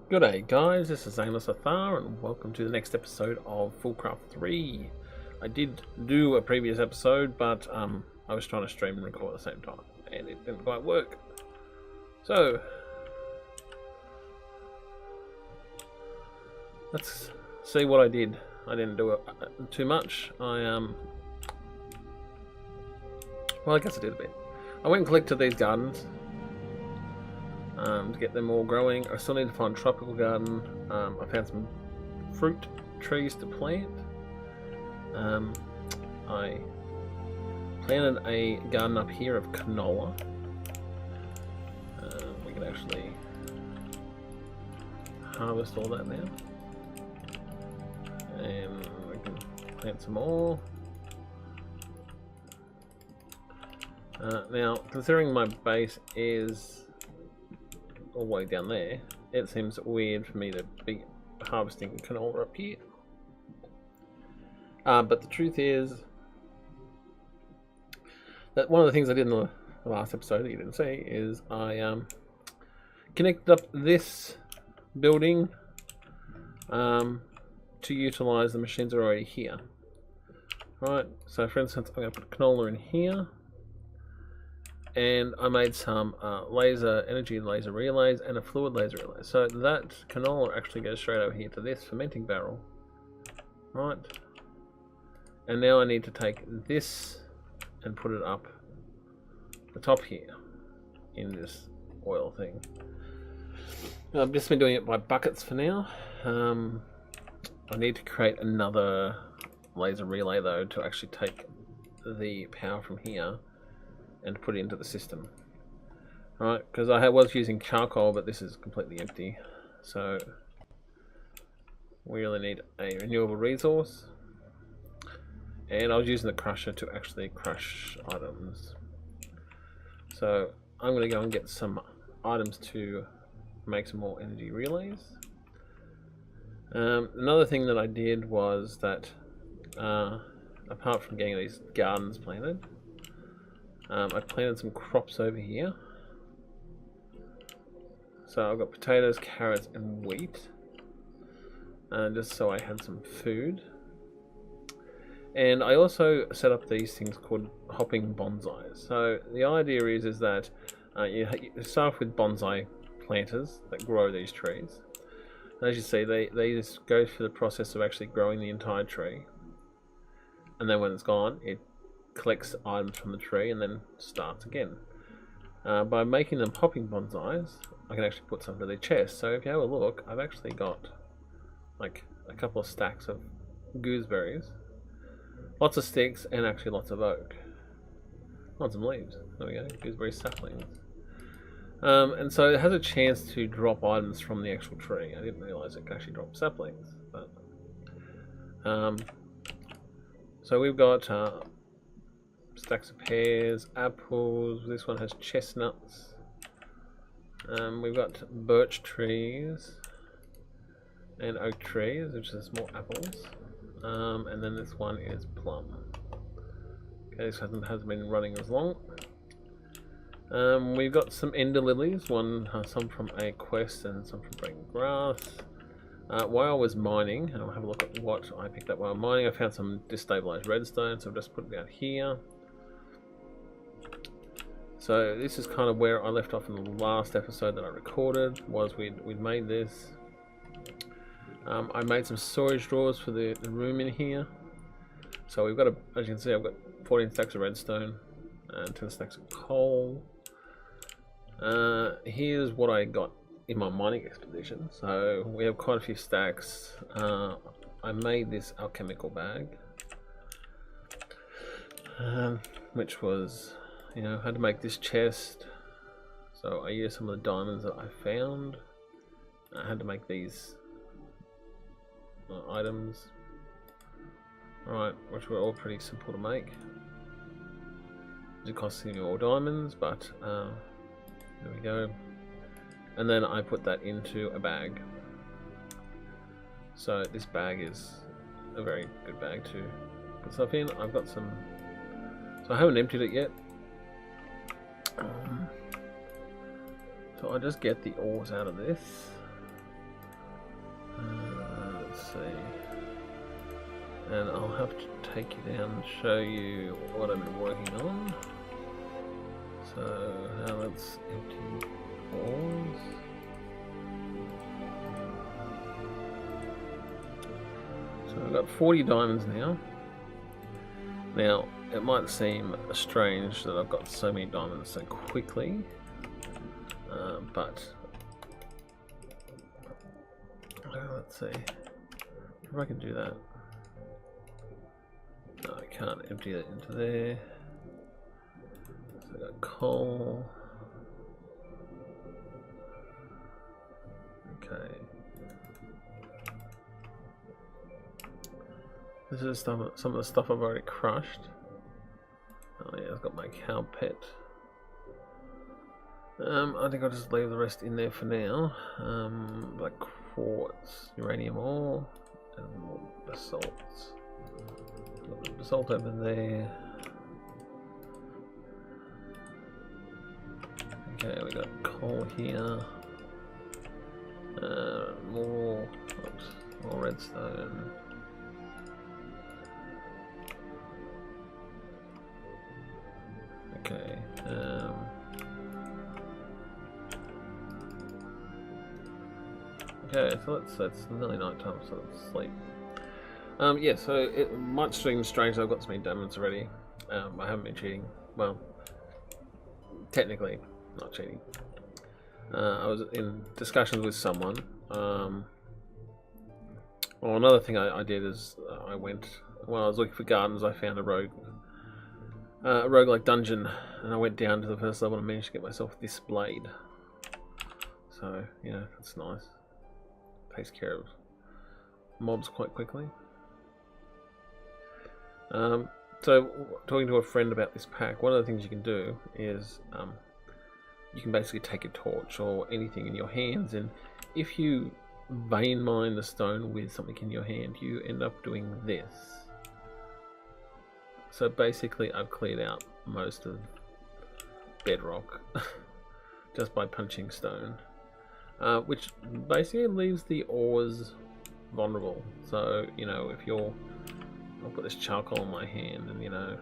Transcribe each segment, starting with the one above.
G'day guys, this is Aimless Athar and welcome to the next episode of FoolCraft 3. I did do a previous episode, but I was trying to stream and record at the same time and it didn't quite work. So let's see what I did. I didn't do it too much. Well, I guess I did a bit. I went and collected these gardens to get them all growing. I still need to find a tropical garden. I found some fruit trees to plant. I planted a garden up here of canola. We can actually harvest all that now. And we can plant some more. Now, considering my base is all the way down there, it seems weird for me to be harvesting canola up here. But the truth is that one of the things I did in the last episode that you didn't see is I connected up this building to utilize the machines that are already here. Right, so for instance, I'm going to put canola in here. And I made some energy laser relays and a fluid laser relay. So that canola actually goes straight over here to this fermenting barrel. Right. And now I need to take this and put it up the top here in this oil thing. I've just been doing it by buckets for now. I need to create another laser relay though to actually take the power from here and put it into the system. Right, because I was using charcoal, but this is completely empty. So we really need a renewable resource. And I was using the crusher to actually crush items. So I'm going to go and get some items to make some more energy relays. Another thing that I did was that apart from getting these gardens planted, I planted some crops over here. So I've got potatoes, carrots and wheat, just so I had some food. And I also set up these things called hopping bonsais. So the idea is that you start off with bonsai planters that grow these trees. And as you see, they just go through the process of actually growing the entire tree. And then when it's gone, it collects items from the tree and then starts again. By making them hopping bonsais, I can actually put some to their chest. So if you have a look, I've actually got like a couple of stacks of gooseberries, lots of sticks, and actually lots of oak. Lots of leaves. There we go, gooseberry saplings. And so it has a chance to drop items from the actual tree. I didn't realise it could actually drop saplings. But so we've got stacks of pears, apples. This one has chestnuts. We've got birch trees and oak trees, which is more apples. And then this one is plum. Okay, this hasn't been running as long. We've got some ender lilies, some from a quest and some from breaking grass. While I was mining, and I'll have a look at what I picked up while mining, I found some destabilized redstone, so I've just put it down here. So this is kind of where I left off in the last episode that I recorded, was we'd made this. I made some storage drawers for the room in here. So we've got, as you can see, I've got 14 stacks of redstone and 10 stacks of coal. Here's what I got in my mining expedition. So we have quite a few stacks. I made this alchemical bag, which was, had to make this chest. So I used some of the diamonds that I found. I had to make these items, right, which were all pretty simple to make. It cost me all diamonds, but there we go. And then I put that into a bag. So this bag is a very good bag to put stuff in. I've got some, so I haven't emptied it yet. So I just get the ores out of this. let's see. And I'll have to take you down and show you what I've been working on. So now let's empty ores. So I've got 40 diamonds now. Now, it might seem strange that I've got so many diamonds so quickly, but let's see if I can do that. No, I can't empty that into there. So I got coal. Okay. This is some of the stuff I've already crushed. Oh yeah, I've got my cow pet. I think I'll just leave the rest in there for now. Like quartz, uranium ore, and more basalts. Got the basalt over there. Okay, we got coal here. More redstone. Okay. Okay, so it's nearly night time, so let's sleep. Yeah, so it might seem strange that I've got so many diamonds already. I haven't been cheating. Well, technically, not cheating. I was in discussions with someone. Well, another thing I did is I went, when I was looking for gardens, I found a roguelike dungeon, and I went down to the first level and managed to get myself this blade. So, you know, that's nice. Takes care of mobs quite quickly. So, talking to a friend about this pack, one of the things you can do is you can basically take a torch or anything in your hands, and if you vein mine the stone with something in your hand, you end up doing this. So basically I've cleared out most of bedrock just by punching stone, which basically leaves the ores vulnerable. So, you know, if you're, I'll put this charcoal in my hand and, you know,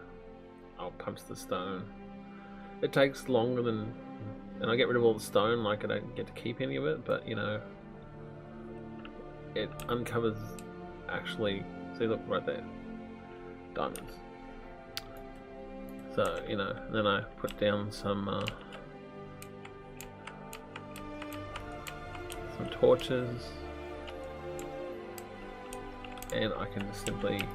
I'll punch the stone. It takes longer than, and I get rid of all the stone, like I don't get to keep any of it, but, you know, it uncovers actually, see, look right there, diamonds. So, you know, then I put down some torches, and I can just simply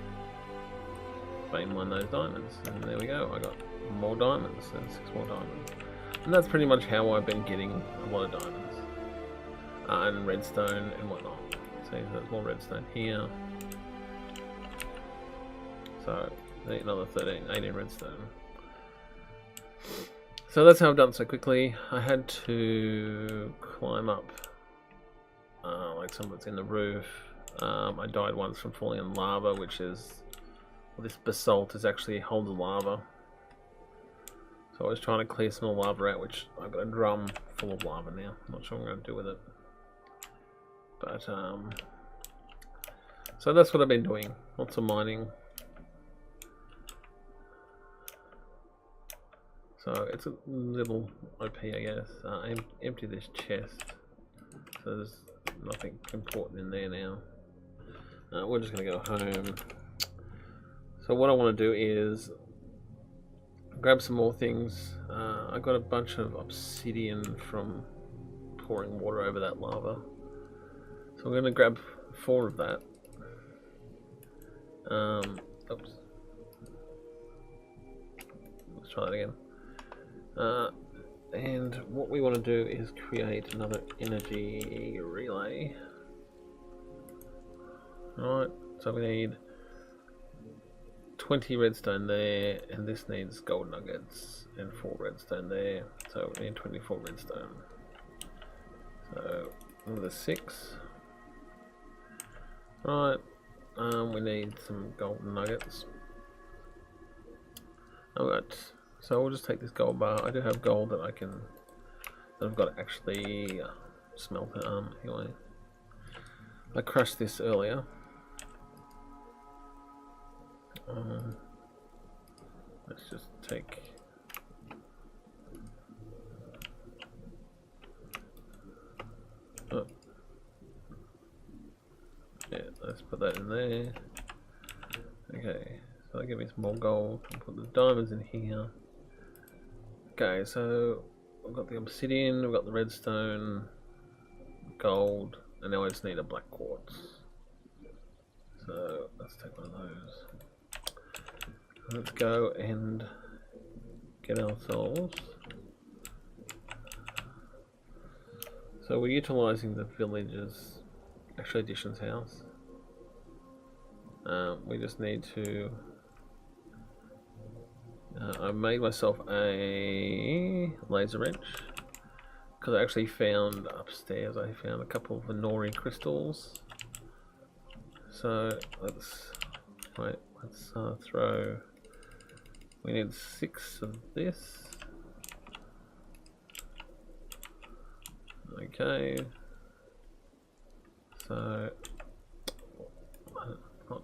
vein mine those diamonds, and there we go. I got more diamonds, and 6 more diamonds, and that's pretty much how I've been getting a lot of diamonds and redstone and whatnot. See, there's more redstone here. So another 18 redstone. So that's how I've done it so quickly. I had to climb up like some of it's in the roof. I died once from falling in lava, which is, well, this basalt is actually holds lava. So I was trying to clear some of the lava out, which I've got a drum full of lava now. I'm not sure what I'm going to do with it. But so that's what I've been doing. Lots of mining. So it's a little OP, I guess. I empty this chest, so there's nothing important in there now. We're just going to go home. So what I want to do is grab some more things. I got a bunch of obsidian from pouring water over that lava. So I'm going to grab 4 of that. Oops. Let's try that again. And what we want to do is create another energy relay. Alright, so we need 20 redstone there, and this needs gold nuggets, and 4 redstone there, so we need 24 redstone. So, another 6. Right, we need some gold nuggets. Alright, so we'll just take this gold bar. I do have gold that I've got to actually smelt it. Anyway, I crushed this earlier. Let's just take. Oh. Yeah, let's put that in there. Okay, so that'll give me some more gold. I'll put the diamonds in here. Okay, so we've got the obsidian, we've got the redstone, gold, and now I just need a black quartz. So let's take one of those. Let's go and get ourselves. So we're utilising the village's actually additions house. We just need to. I made myself a laser wrench because I actually found upstairs. I found a couple of Nori crystals. So let's throw. We need 6 of this. Okay. So I'm not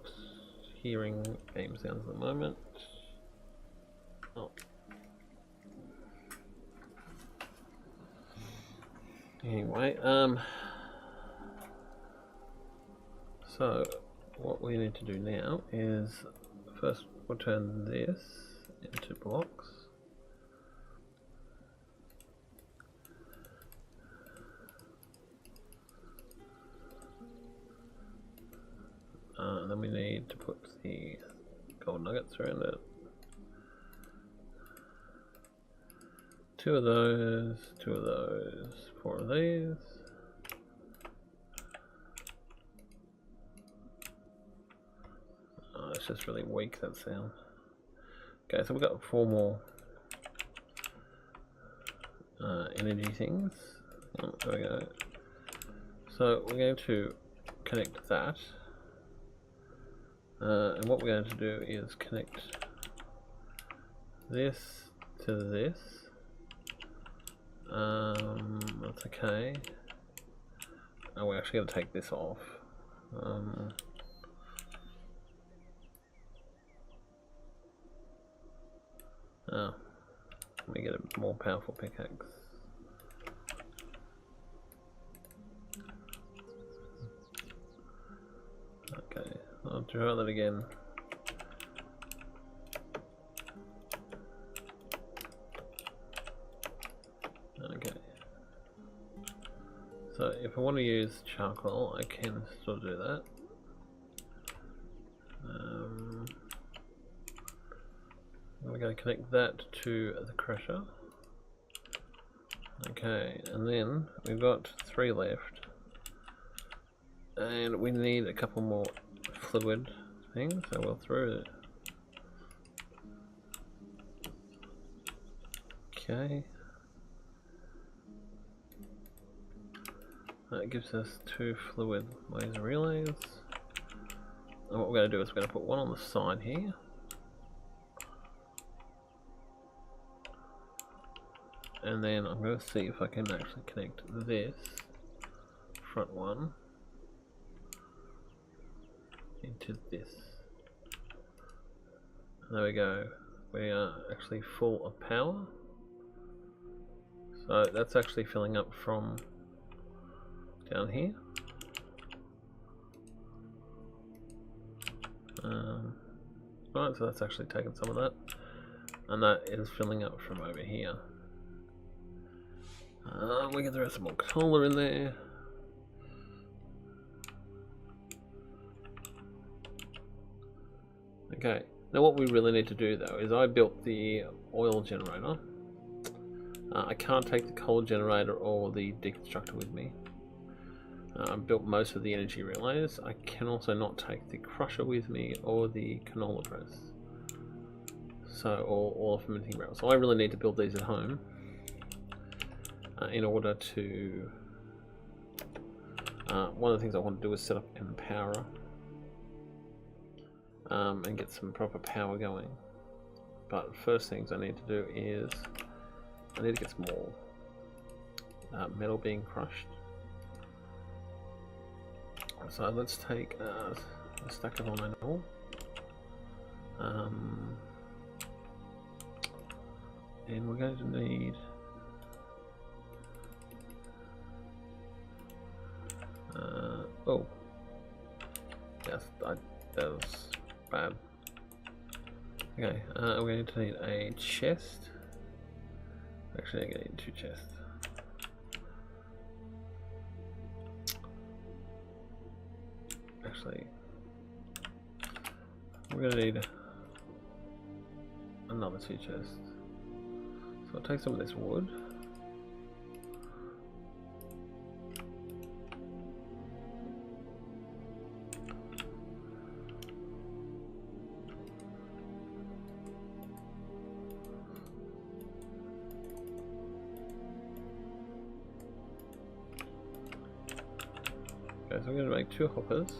hearing game sounds at the moment. Oh. Anyway, so what we need to do now is first we'll turn this into blocks. And then we need to put the gold nuggets around it. 2 of those, 2 of those, 4 of these. Oh, it's just really weak, that sound. Okay, so we've got 4 more energy things. Oh, there we go. So we're going to connect that. And what we're going to do is connect this to this. That's okay. Oh, we're actually going to take this off. Oh, let me get a more powerful pickaxe. Okay, I'll try that again. Okay. So if I want to use charcoal, I can still do that. We're going to connect that to the crusher. Okay, and then we've got 3 left. And we need a couple more fluid things, so we'll throw it. Okay. That gives us 2 fluid laser relays. And what we're going to do is we're going to put one on the side here. And then I'm going to see if I can actually connect this front one into this. There we go. We are actually full of power. So that's actually filling up from down here. Right, so that's actually taken some of that. And that is filling up from over here. We can throw some more cola in there. Okay, now what we really need to do though is I built the oil generator. I can't take the coal generator or the deconstructor with me. I built most of the energy relays. I can also not take the crusher with me or the canola press. So, or fermenting barrel. So I really need to build these at home. In order to, one of the things I want to do is set up an power and get some proper power going. But first things I need to do is I need to get some more metal being crushed. So let's take a stack of iron ore. And we're going to need oh yes, that was bad. Okay, we're going to need a chest. Actually, I'm going to need 2 chests. Actually, we're going to need another 2 chests. So I'll take some of this wood. Okay, so I'm going to make 2 hoppers.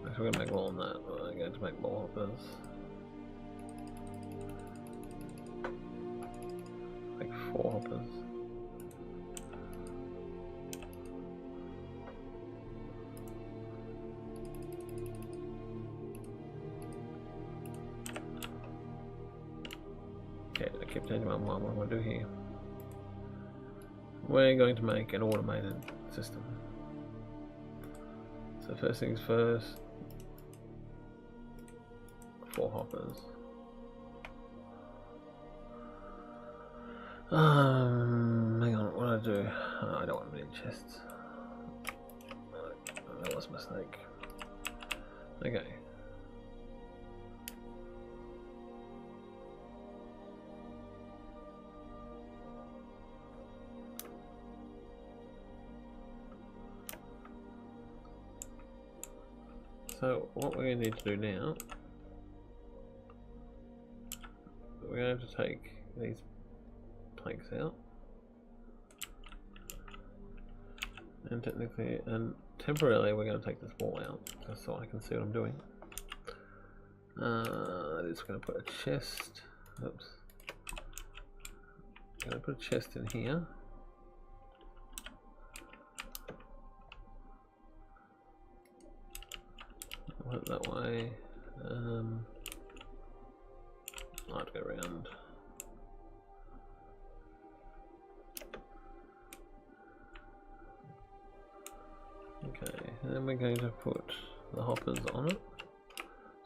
Actually, I'm going to make more than that, but I'm going to make more hoppers. Make 4 hoppers. Okay, I keep changing my mind. What am I doing here? We're going to make an automated system. So first things first, 4 hoppers. Hang on, what do I do? Oh, I don't want many chests. That was a mistake. Okay. So what we're going to need to do now, we're going to take these planks out, and technically and temporarily we're going to take this wall out just so I can see what I'm doing. Just going to put a chest. Oops. I'm going to put a chest in here. Put it that way. I have to go around. Okay, and then we're going to put the hoppers on it.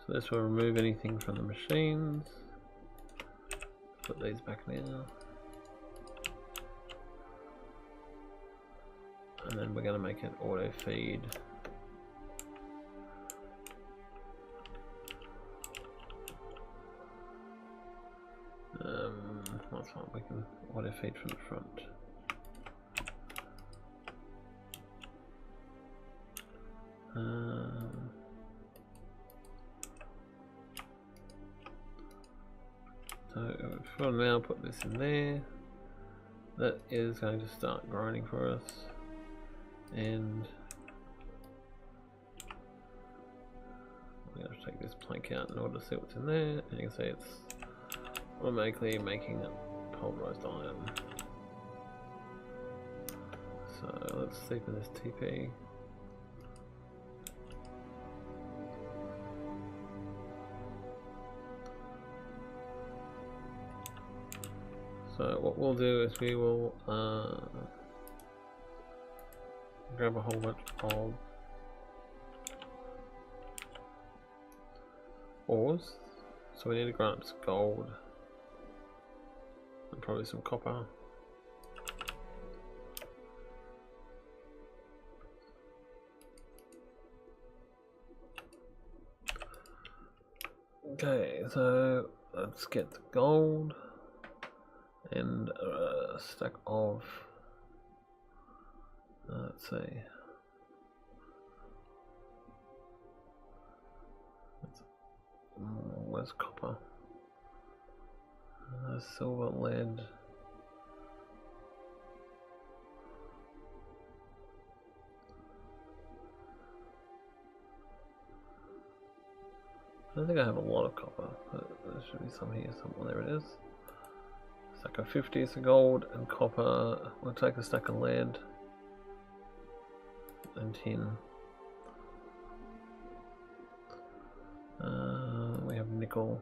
So this will remove anything from the machines. Put these back now. And then we're going to make an auto feed. That's fine, we can auto feed from the front. So for now, put this in there. That is going to start grinding for us, and we're going to take this plank out in order to see what's in there. And you can see it's automatically making it pulverized iron. So let's sleep in this TP. So what we'll do is we will grab a whole bunch of ores. So we need to grind up some gold and probably some copper. Okay, so let's get the gold and a stack of, let's see, where's copper? Silver, lead. I don't think I have a lot of copper, but there should be some here somewhere. There it is. Stack of 50 is gold and copper. We'll take a stack of lead and tin. We have nickel.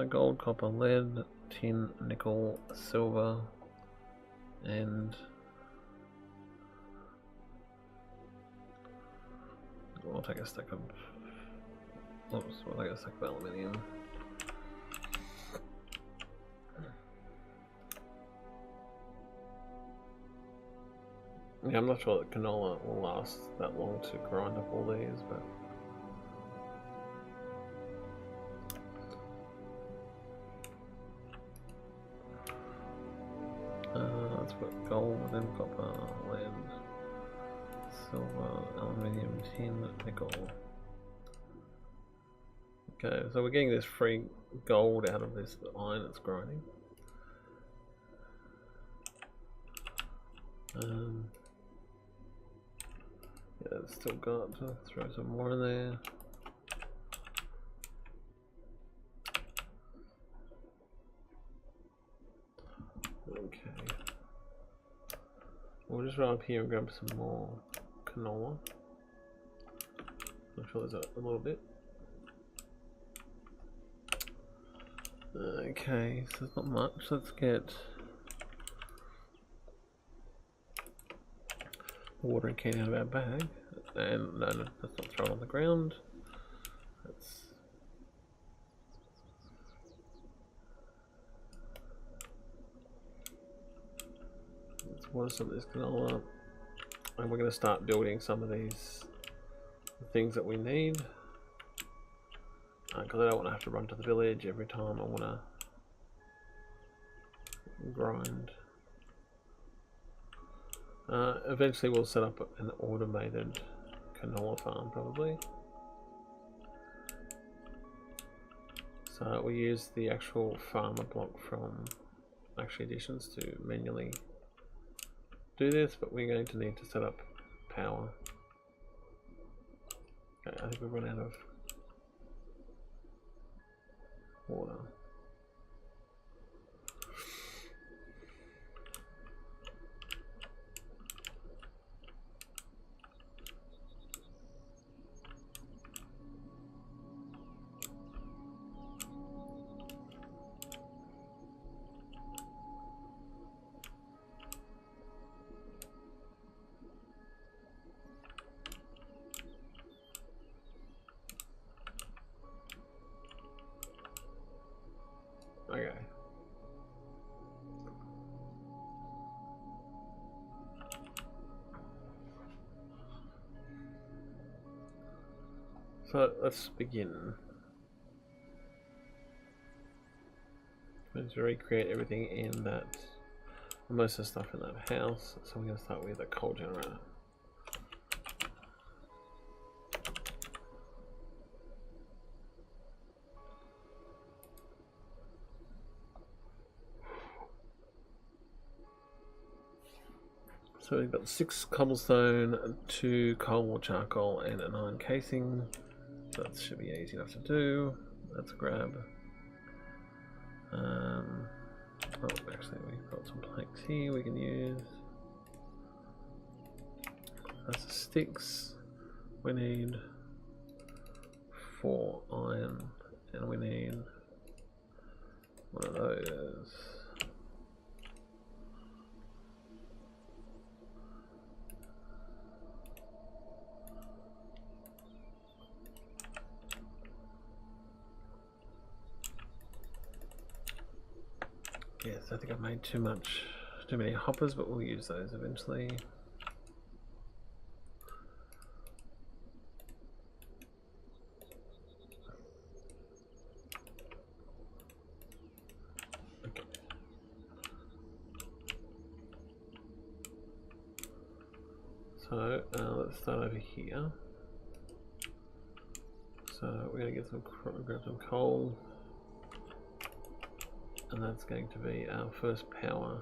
Gold, copper, lead, tin, nickel, silver, and we'll take a stack of. Oops, we'll take a stack of aluminium. Yeah, I'm not sure that canola will last that long to grind up all these, but let's put gold, then copper, lead, silver, aluminium, tin, nickel. Okay, so we're getting this free gold out of this iron that's grinding. Yeah, it's still got to throw some more in there. Okay. We'll just run up here and grab some more canola. I'm sure there's a little bit. Okay, so there's not much. Let's get the watering can out of our bag. And no, let's not throw it on the ground. Let's water some of this canola. And we're going to start building some of these things that we need. Because I don't want to have to run to the village every time I want to grind. Eventually we'll set up an automated canola farm probably. So we use the actual farmer block from Actually Additions to manually do this, but we're going to need to set up power. Okay, I think we've run out of water. Okay. So let's begin. Let's recreate everything in that, most of the stuff in that house. So we're going to start with a coal generator. So we've got 6 cobblestone, 2 coal, charcoal, and an iron casing. So that should be easy enough to do. Let's grab. Oh, actually, we've got some planks here we can use. That's the sticks. We need 4 iron, and we need one of those. Yes, I think I've made too many hoppers, but we'll use those eventually. Okay. So let's start over here. So we're going to grab some coal. And that's going to be our first power.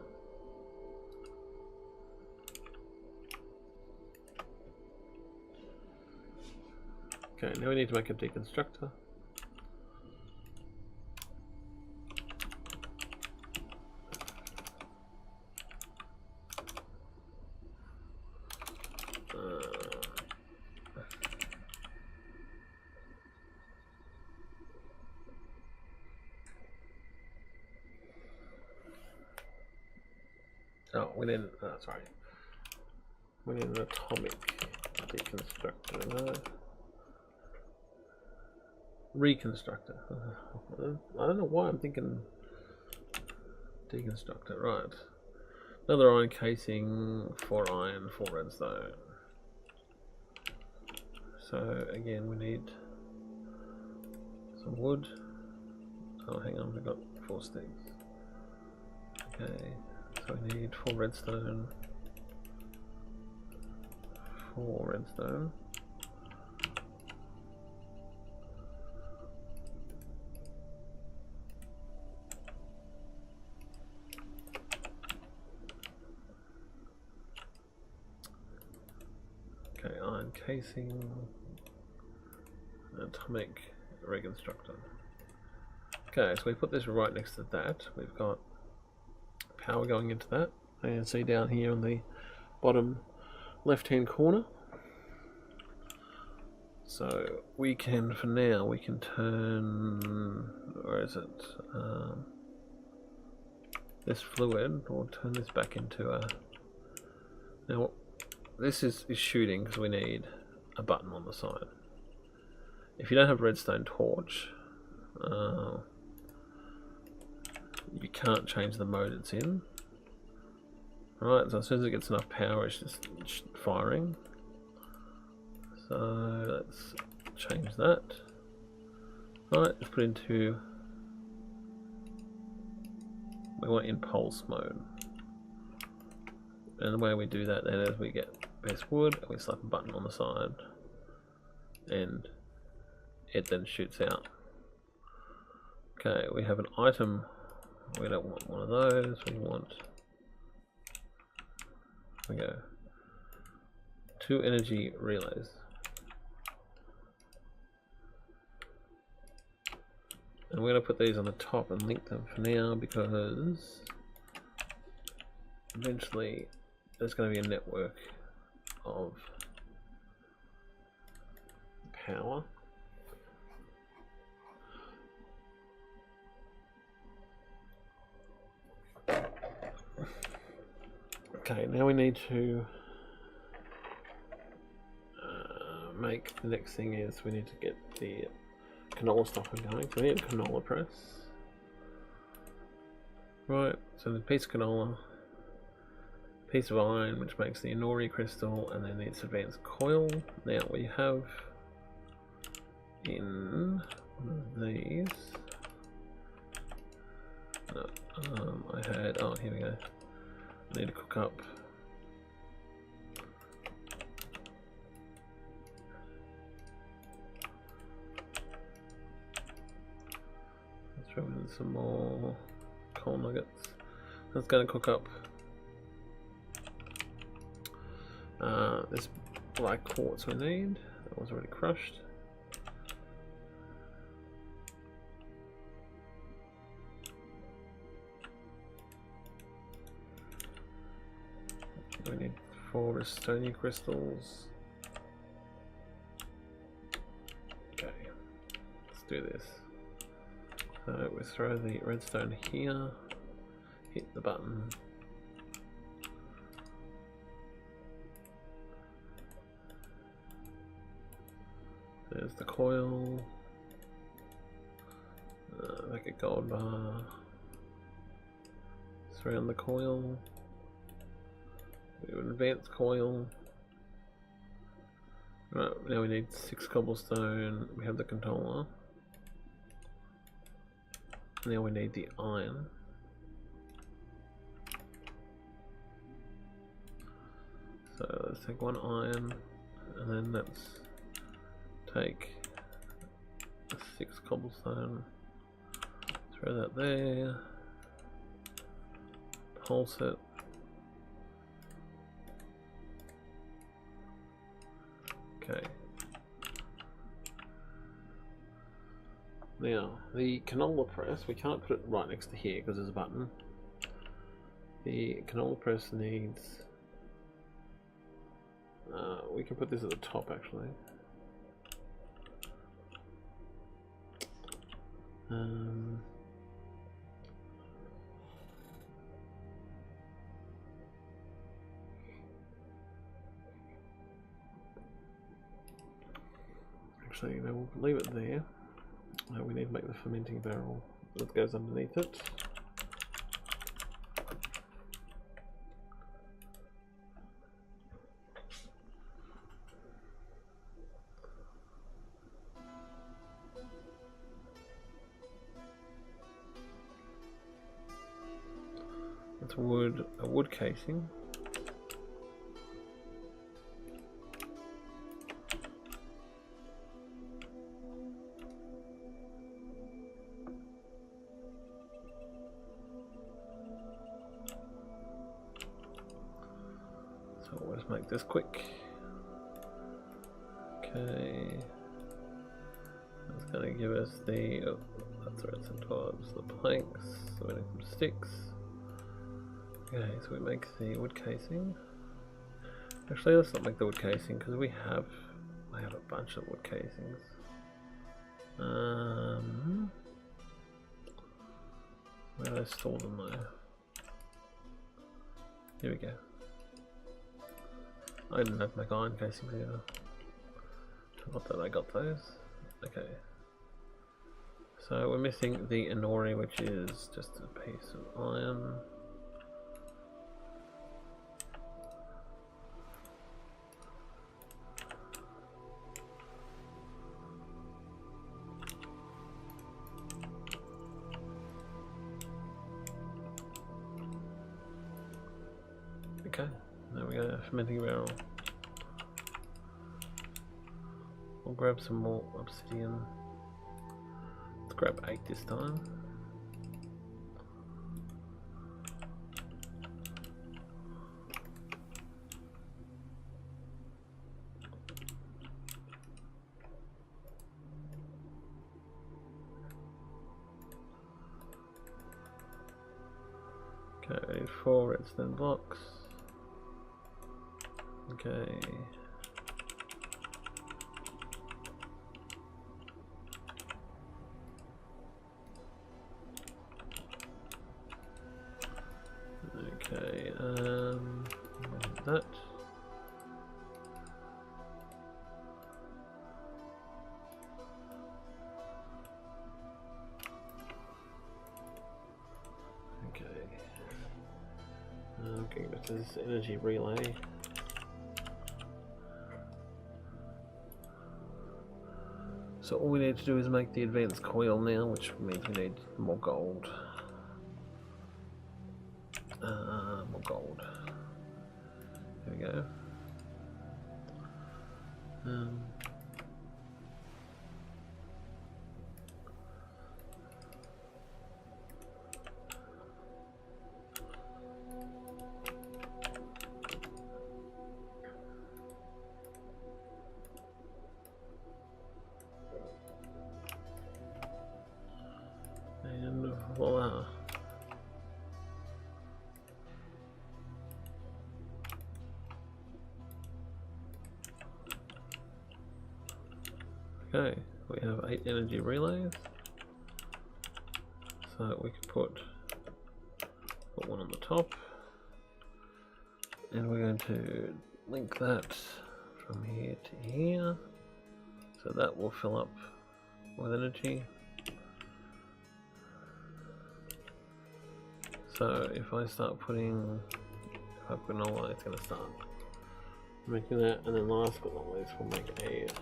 Okay, now we need to make a deconstructor. Oh, we need. Sorry. We need an atomic deconstructor. No. Reconstructor. I don't know why I'm thinking deconstructor. Right. Another iron casing, 4 iron, 4 redstone. So again, we need some wood. Oh, hang on, we've got 4 sticks. Okay, so we need 4 redstone. 4 redstone. Okay, iron casing, atomic reconstructor. Okay, so we put this right next to that. We've got power going into that. You can see down here on the bottom left-hand corner. So we can, for now, we can turn, where is it? This fluid, or turn this back into a. Now, this is shooting because we need a button on the side. If you don't have redstone torch, you can't change the mode it's in. Right, so as soon as it gets enough power, it's just firing. So let's change that. Right, let's put into. We want impulse mode. And the way we do that then is we get best wood, and we slap a button on the side, and it then shoots out. Okay, we have an item. We don't want one of those. We want. We go 2 energy relays. And we're going to put these on the top and link them for now because eventually there's going to be a network of power. Okay, now we need to make the next thing is we need to get the canola stopper going. So we need a canola press. Right, so the piece of canola, piece of iron which makes the Inori crystal, and then this advanced coil. Now we have in one of these. No, I had. Oh, here we go. I need to cook up. Let's throw in some more coal nuggets. That's going to cook up this black quartz we need. That was already crushed. We need 4 stony crystals. Okay, let's do this. So we throw the redstone here, hit the button. There's the coil. Make a gold bar. Surround the coil. We have an advanced coil. Right, now we need 6 cobblestone. We have the controller. Now we need the iron. So let's take 1 iron, and then let's take 6 cobblestone. Throw that there. Pulse it. Okay. Now, the canola press, we can't put it right next to here because there's a button. The canola press needs... we can put this at the top actually. actually, no, we'll leave it there. We need to make the fermenting barrel that goes underneath it. It's wood, a wood casing. So we'll just make this quick. Okay. That's going to give us the, oh, that's where it's towards the planks, so we need some sticks. Okay, so we make the wood casing. Actually, let's not make the wood casing because I have a bunch of wood casings. Where do I store them though? Here we go. I didn't have to make iron casings either. Not that I got those. Okay. So we're missing the inori, which is just a piece of iron. Okay, there we go, fermenting barrel. We'll grab some more obsidian. Let's grab 8 this time. Okay, 4 redstone blocks. Okay. Okay, that. Okay. Okay, this is energy relay. So all we need to do is make the advanced coil now, which means we need more gold. More gold. There we go. And voila. Okay, we have 8 energy relays, so we can put one on the top, and we're going to link that from here to here, so that will fill up with energy. So if I start putting, if I put an oil, it's going to start making that, and then last but not least we'll make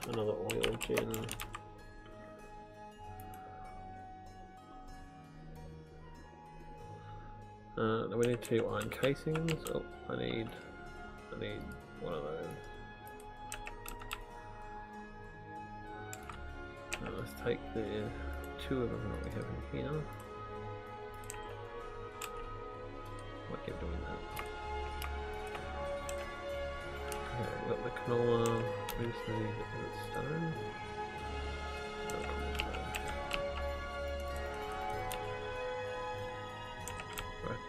another oil gen. Then we need 2 iron casings. Oh, I need one of those. Now let's take the 2 of them that we have in here. I keep doing that. Okay, we've got the canola, we just need the stone. Right,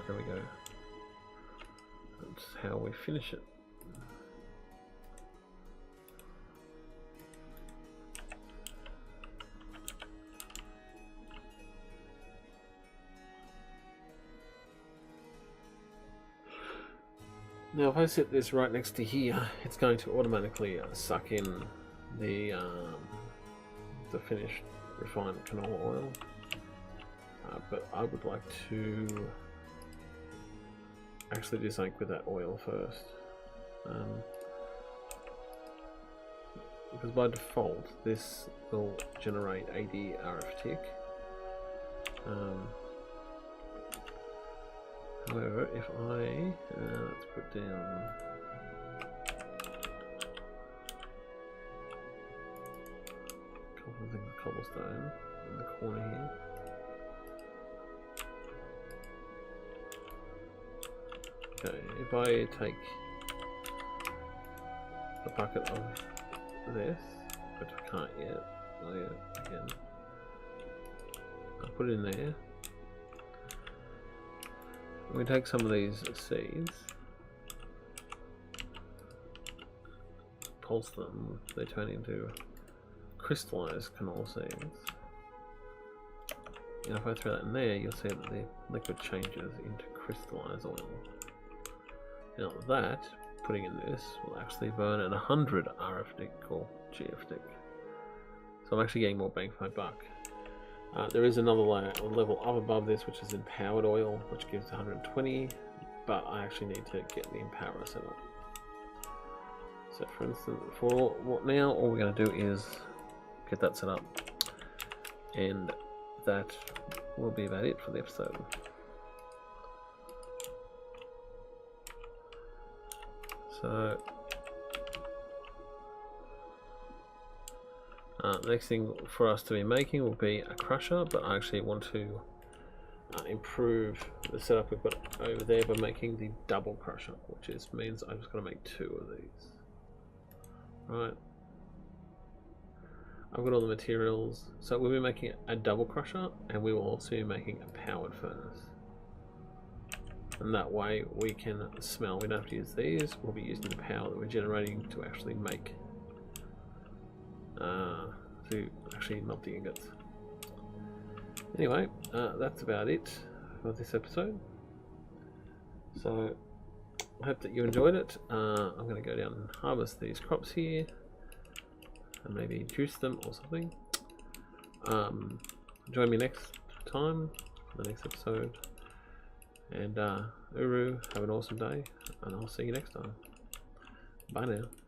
there we go. That's how we finish it. Now if I set this right next to here, it's going to automatically suck in the finished refined canola oil, but I would like to actually do something with that oil first, because by default this will generate 80 RF tick. However, if I let's put down a couple of things of cobblestone in the corner here. Okay, if I take a bucket of this, but I can't yet, oh yeah, again, I'll put it in there. We take some of these seeds, pulse them, they turn into crystallized canola seeds. And if I throw that in there, you'll see that the liquid changes into crystallized oil. Now that, putting in this, will actually burn at 100 RF tick or GF tick. So I'm actually getting more bang for my buck. There is another level up above this, which is empowered oil, which gives 120, but I actually need to get the empower set up. So for instance, all we're going to do is get that set up, and that will be about it for the episode. So the next thing for us to be making will be a crusher, but I actually want to improve the setup we've got over there by making the double crusher, which means I'm just going to make 2 of these. Right, I've got all the materials, so we'll be making a double crusher, and we will also be making a powered furnace. And that way we can smell. We don't have to use these. We'll be using the power that we're generating to actually make, to actually melt the ingots. Anyway, that's about it for this episode. So I hope that you enjoyed it. I'm going to go down and harvest these crops here, and maybe juice them or something. Join me next time for the next episode. And Uru, have an awesome day, and I'll see you next time. Bye now.